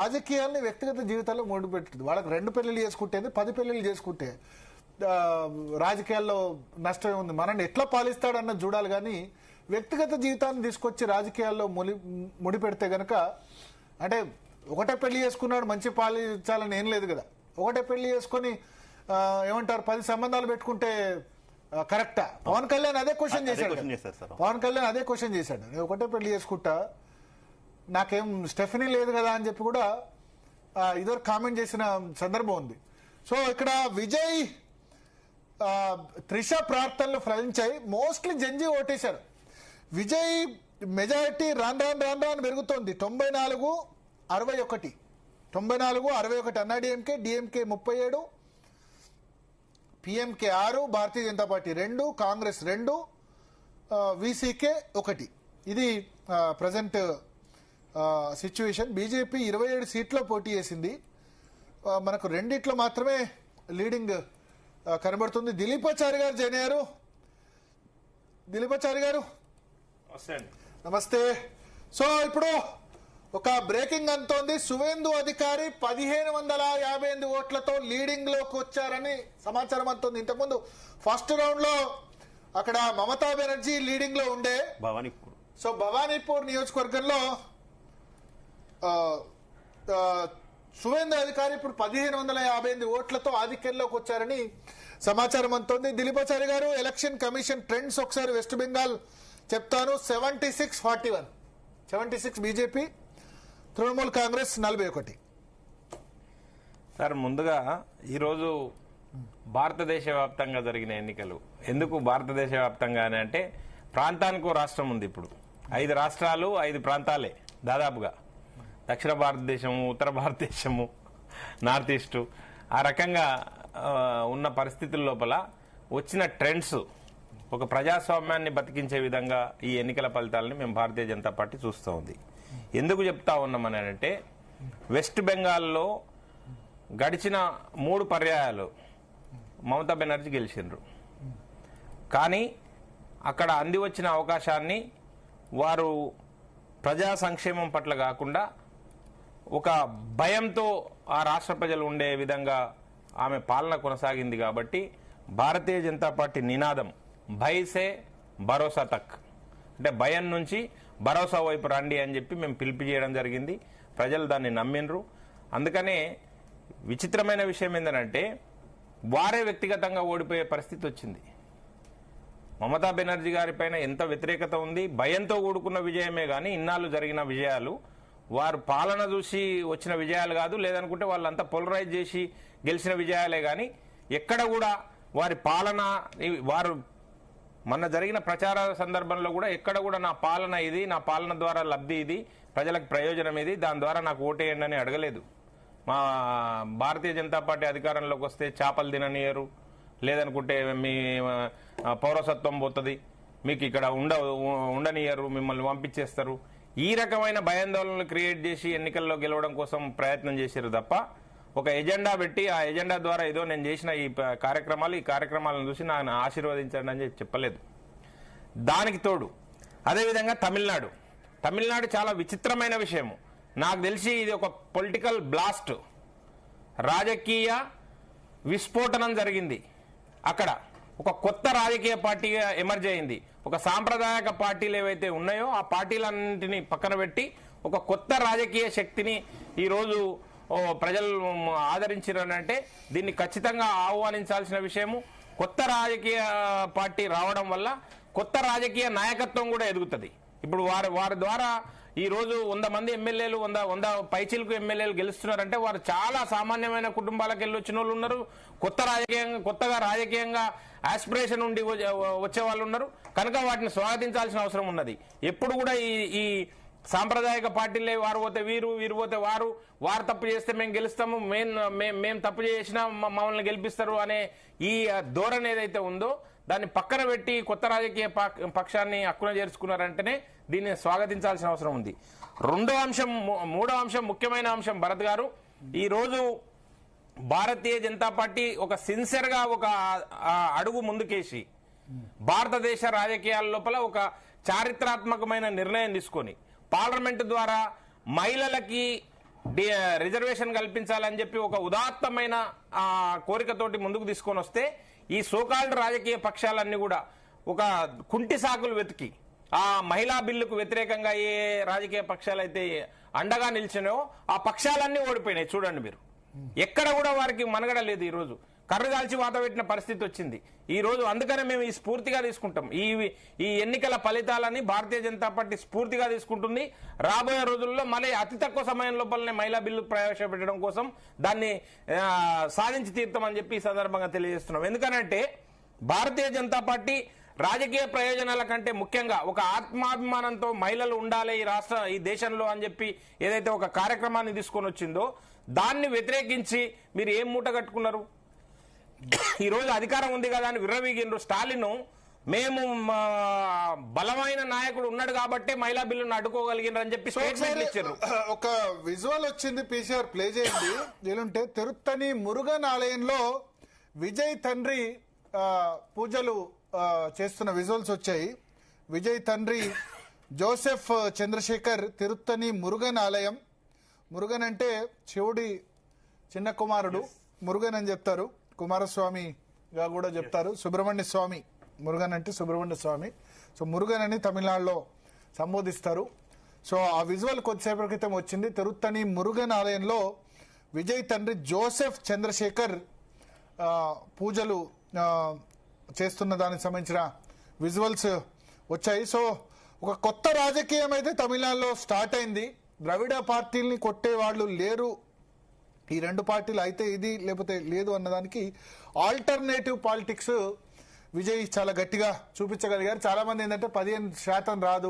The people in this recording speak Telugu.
రాజకీయాల్ని వ్యక్తిగత జీవితాల్లో ముడిపెట్టింది. వాళ్ళకి 2 పెళ్లిళ్ళు చేసుకుంటేది 10 పెళ్లిళ్ళు చేసుకుంటే రాజకీయాల్లో నష్టం ఉంది. మనల్ని ఎట్లా పాలిస్తాడన్న చూడాలి కానీ వ్యక్తిగత జీవితాన్ని తీసుకొచ్చి రాజకీయాల్లో ముడిపెడితే గనక అంటే ఒకటే పెళ్లి చేసుకున్నాడు మంచి పాలించాలని ఏం లేదు కదా. ఒకటే పెళ్లి చేసుకొని ఏమంటారు 10 సంబంధాలు పెట్టుకుంటే కరెక్టా? పవన్ కళ్యాణ్ అదే క్వశ్చన్ చేశాడు. పవన్ కళ్యాణ్ అదే క్వశ్చన్ చేశాడు. నేను ఒకటే పెళ్లి చేసుకుంటా, నాకేం స్టెఫనీ లేదు కదా అని చెప్పి కూడా ఇదివరకు కామెంట్ చేసిన సందర్భం ఉంది. సో ఇక్కడ విజయ్ త్రిష ప్రార్థనలు ఫలించాయి. మోస్ట్లీ జంజీ ఓటేశారు. విజయ్ మెజారిటీ రాను పెరుగుతోంది. 94-61 94-61 AIADMK, DMK 37, PMK 6, Bharatiya Janata party 2, Congress 2, VCK 1. ఇది ప్రజెంట్ సిచ్యువేషన్. బీజేపీ 27 సీట్లో పోటీ చేసింది. మనకు 2 మాత్రమే లీడింగ్ కనబడుతుంది. దిలీపాచారి గారు జాయిన్ అయ్యారు. దిలీపాచారి గారు నమస్తే. సో ఇప్పుడు ఒక బ్రేకింగ్ అంతోంది. సువేందు అధికారి 1558 ఓట్లతో లీడింగ్ లోకి వచ్చారని సమాచారం అంతోంది. ఇంతకుముందు ఫస్ట్ రౌండ్ లో అక్కడ మమతా బెనర్జీ లీడింగ్ లో ఉండే భవానీపూర్. సో భవానీపూర్ నియోజకవర్గంలో సువేందు అధికారి ఇప్పుడు 1558 ఓట్లతో ఆధిక్యంలోకి వచ్చారని సమాచారం అంతోంది. దిలీపాచారి గారు, ఎలక్షన్ కమిషన్ ట్రెండ్స్ ఒకసారి వెస్ట్ బెంగాల్ చెప్తాను. 76-41, 76 బీజేపీ, తృణమూల్ కాంగ్రెస్ 41. సార్, ముందుగా ఈరోజు భారతదేశ వ్యాప్తంగా జరిగిన ఎన్నికలు. ఎందుకు భారతదేశ వ్యాప్తంగా అంటే ప్రాంతానికి రాష్ట్రం ఉంది. ఇప్పుడు 5 రాష్ట్రాలు 5 ప్రాంతాలే దాదాపుగా. దక్షిణ భారతదేశము, ఉత్తర భారతదేశము, నార్త్ ఈస్ట్, ఆ రకంగా ఉన్న పరిస్థితుల లోపల వచ్చిన ట్రెండ్స్ ఒక ప్రజాస్వామ్యాన్ని బతికించే విధంగా ఈ ఎన్నికల ఫలితాలని మేము భారతీయ జనతా పార్టీ చూస్తూ ఉంది. ఎందుకు చెప్తా ఉన్నామని అంటే వెస్ట్ బెంగాల్లో గడిచిన 3 పర్యాయాలు మమతా బెనర్జీ గెలిచిండ్రు. కానీ అక్కడ అంది వచ్చిన అవకాశాన్ని వారు ప్రజా సంక్షేమం పట్ల కాకుండా ఒక భయంతో ఆ రాష్ట్ర ప్రజలు ఉండే విధంగా ఆమె పాలన కొనసాగింది. కాబట్టి భారతీయ జనతా పార్టీ నినాదం భయసే భరోసా తక్, అంటే భయం నుంచి భరోసా వైపు రండి అని చెప్పి మేము పిలుపు చేయడం జరిగింది. ప్రజలు దాన్ని నమ్మినరు. అందుకనే విచిత్రమైన విషయం ఏంటంటే వారే వ్యక్తిగతంగా ఓడిపోయే పరిస్థితి వచ్చింది. మమతా బెనర్జీ గారి పైన ఎంత వ్యతిరేకత ఉంది, భయంతో కూడుకున్న విజయమే కానీ ఇన్నాళ్ళు జరిగిన విజయాలు వారు పాలన చూసి వచ్చిన విజయాలు కాదు. లేదనుకుంటే వాళ్ళంతా పోలరైజ్ చేసి గెలిచిన విజయాలే కానీ ఎక్కడ కూడా వారి పాలన, వారు మొన్న జరిగిన ప్రచార సందర్భంలో కూడా ఎక్కడ కూడా నా పాలన ఇది, నా పాలన ద్వారా లబ్ధి ఇది, ప్రజలకు ప్రయోజనం ఇది, దాని ద్వారా నాకు ఓటేయండి అని అడగలేదు. మా భారతీయ జనతా పార్టీ అధికారంలోకి వస్తే చేపలు తిననియరు, లేదనుకుంటే మీ పౌరసత్వం పోతుంది, మీకు ఇక్కడ ఉండనియరు, మిమ్మల్ని పంపించేస్తారు. ఈ రకమైన భయాందోళనలు క్రియేట్ చేసి ఎన్నికల్లో గెలవడం కోసం ప్రయత్నం చేశారు తప్ప ఒక ఎజెండా పెట్టి ఆ ఎజెండా ద్వారా ఏదో నేను చేసిన ఈ కార్యక్రమాలను చూసి నాకు ఆశీర్వదించండి అని చెప్పలేదు. దానికి తోడు అదేవిధంగా తమిళనాడు చాలా విచిత్రమైన విషయము. నాకు తెలిసి ఇది ఒక పొలిటికల్ బ్లాస్ట్, రాజకీయ విస్ఫోటనం జరిగింది. అక్కడ ఒక కొత్త రాజకీయ పార్టీగా ఎమర్జ్ అయింది. ఒక సాంప్రదాయక పార్టీలు ఏవైతే ఉన్నాయో ఆ పార్టీలన్నింటినీ పక్కన పెట్టి ఒక కొత్త రాజకీయ శక్తిని ఈరోజు ప్రజలు ఆదరించారంటే దీన్ని ఖచ్చితంగా ఆహ్వానించాల్సిన విషయము. కొత్త రాజకీయ పార్టీ రావడం వల్ల కొత్త రాజకీయ నాయకత్వం కూడా ఎదుగుతుంది. ఇప్పుడు వారి ద్వారా ఈ రోజు 100 మంది ఎమ్మెల్యేలు 100 పైచిలకు ఎమ్మెల్యేలు గెలుస్తున్నారంటే వారు చాలా సామాన్యమైన కుటుంబాలకు వెళ్ళి వచ్చిన వాళ్ళు ఉన్నారు. కొత్తగా రాజకీయంగా ఆస్పిరేషన్ ఉండి వచ్చే వాళ్ళు ఉన్నారు. కనుక వాటిని స్వాగతించాల్సిన అవసరం ఉన్నది. ఎప్పుడు కూడా ఈ సాంప్రదాయక పార్టీలే వారు పోతే వీరు పోతే వారు తప్పు చేస్తే మేము గెలుస్తాము, మేము తప్పు చేసినా మమ్మల్ని గెలిపిస్తారు అనే ఈ ధోరణి ఏదైతే ఉందో దాన్ని పక్కన పెట్టి కొత్త రాజకీయ పక్షాన్ని హక్కున చేర్చుకున్నారంటేనే దీన్ని స్వాగతించాల్సిన అవసరం ఉంది. మూడో అంశం ముఖ్యమైన అంశం భరత్ గారు, ఈ రోజు భారతీయ జనతా పార్టీ ఒక సిన్సియర్ గా ఒక అడుగు ముందుకేసి భారతదేశ రాజకీయాల లోపల ఒక చారిత్రాత్మకమైన నిర్ణయం తీసుకొని పార్లమెంటు ద్వారా మహిళలకి రిజర్వేషన్ కల్పించాలని చెప్పి ఒక ఉదాత్తమైన కోరికతోటి ముందుకు తీసుకొని వస్తే ఈ సోకాల్డ్ రాజకీయ పక్షాలన్నీ కూడా ఒక కుంటి సాకులు వెతికి ఆ మహిళా బిల్లుకు వ్యతిరేకంగా ఏ రాజకీయ పక్షాలు అయితే అండగా నిలిచినాయో ఆ పక్షాలన్నీ ఓడిపోయినాయి. చూడండి మీరు, ఎక్కడ కూడా వారికి మనగడ లేదు. ఈ రోజు కర్రగాల్చి వాత పెట్టిన పరిస్థితి వచ్చింది. ఈ రోజు అందుకనే మేము ఈ స్ఫూర్తిగా తీసుకుంటాం. ఈ ఎన్నికల ఫలితాలని భారతీయ జనతా పార్టీ స్ఫూర్తిగా తీసుకుంటుంది. రాబోయే రోజుల్లో మళ్ళీ అతి తక్కువ సమయం లోపలనే మహిళా బిల్లు ప్రవేశపెట్టడం కోసం దాన్ని సాధించి తీరుతామని చెప్పి ఈ సందర్భంగా తెలియజేస్తున్నాం. ఎందుకనంటే భారతీయ జనతా పార్టీ రాజకీయ ప్రయోజనాల కంటే ముఖ్యంగా ఒక ఆత్మాభిమానంతో మహిళలు ఉండాలి ఈ దేశంలో అని చెప్పి ఏదైతే ఒక కార్యక్రమాన్ని తీసుకొని వచ్చిందో దాన్ని వ్యతిరేకించి మీరు ఏం మూట కట్టుకున్నారు? ఈ రోజు అధికారం ఉంది కదా అని విర్రవీగిండ్రు. స్టాలిన్ మేము బలమైన నాయకుడు ఉన్నాడు కాబట్టి మహిళా బిల్లును అడ్డుకోగలిగినారు అని చెప్పి స్టేట్మెంట్లు ఇచ్చారు. ఒక విజువల్ వచ్చింది, పీసీఆర్ ప్లే చేయండి. ఏలుంటే తిరుత్తని మురుగన్ ఆలయంలో విజయ్ తండ్రి పూజలు చేస్తున్న విజువల్స్ వచ్చాయి. విజయ్ తండ్రి జోసెఫ్ చంద్రశేఖర్ తిరుత్తని మురుగన్ ఆలయం. మురుగన్ అంటే శివుడి చిన్న కుమారుడు, మురుగన్ అని చెప్తారు. కుమారస్వామిగా కూడా చెప్తారు. సుబ్రహ్మణ్య స్వామి, మురుగన్ అంటే సుబ్రహ్మణ్య స్వామి. సో మురుగన్ అని తమిళనాడులో సంబోధిస్తారు. సో ఆ విజువల్ కొద్దిసేపటి క్రితం వచ్చింది. తిరుత్తని మురుగన్ ఆలయంలో విజయ్ తండ్రి జోసెఫ్ చంద్రశేఖర్ పూజలు చేస్తున్న దానికి సంబంధించిన విజువల్స్ వచ్చాయి. సో ఒక కొత్త రాజకీయం అయితే తమిళనాడులో స్టార్ట్ అయింది. ద్రవిడ పార్టీల్ని కొట్టే వాళ్ళు లేరు, ఈ రెండు పార్టీలు అయితే ఇది లేకపోతే లేదు అన్నదానికి ఆల్టర్నేటివ్ పాలిటిక్స్ విజయ్ చాలా గట్టిగా చూపించగలిగారు. చాలా మంది ఏంటంటే 15% రాదు